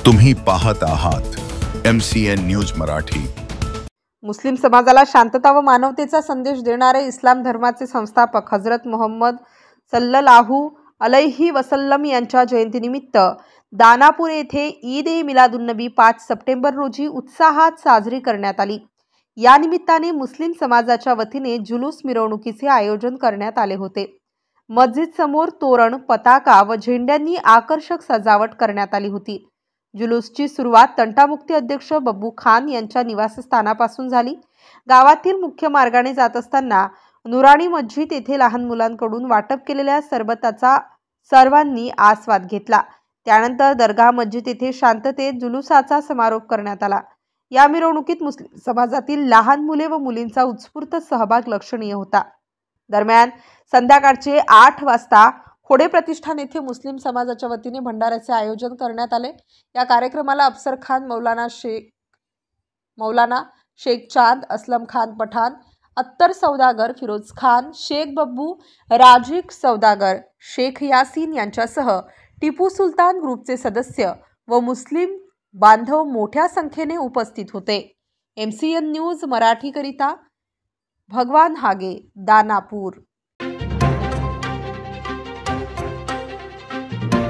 तुम्ही पाहत आहात MCN न्यूज मराठी। मुस्लिम समाजाला शांतता व मानवतेचा संदेश देणारे इस्लाम धर्माचे संस्थापक हजरत मोहम्मद सल्लल्लाहु अलैहि वसल्लम यांच्या जयंतीनिमित्त दानापूर येथे ईद ए मिलादुन्नबी 5 सप्टेंबर रोजी उत्साहात साजरी करण्यात आली। या निमित्ताने मुस्लिम समाजाच्या वतीने जुलूस मिरवणुकीचे आयोजन करण्यात आले होते। मस्जिद समोर तोरण, पताका व झेंड्यांनी आकर्षक सजावट करण्यात आली होती। जुलूसची सुरुवात तंटामुक्ती अध्यक्ष बब्बू खान यांच्या निवासस्थानापासून झाली। गावातील मुख्य मार्गाने जात असताना नुरानी मस्जिद येथे लहान मुलांकडून वाटप केलेल्या सरबताचा सर्वांनी आस्वाद घेतला। त्यानंतर दरगाह मस्जिद येथे शांततेत जुलूसाचा समारोप करण्यात आला। या मिरवणुकीत मुस्लिम समाजातील लहान मुले व मुलींचा उत्स्फूर्त सहभाग लक्षणीय होता। दरम्यान संध्याकाळचे 8 वाजता खोडे प्रतिष्ठान येथे मुस्लिम समाजाच्या वतीने भंडाऱ्याचे आयोजन करण्यात आले। या कार्यक्रमाला अफसर खान, मौलाना शेख चांद, असलम खान पठाण, अत्तर सौदागर, फिरोज खान, शेख बब्बू, राजिक सौदागर, शेख यासीन यांच्यासह टिपू सुलतान ग्रुपचे सदस्य व मुस्लिम बांधव मोठ्या संख्येने उपस्थित होते। MCN न्यूज मराठी करिता भगवान हागे, दानापूर।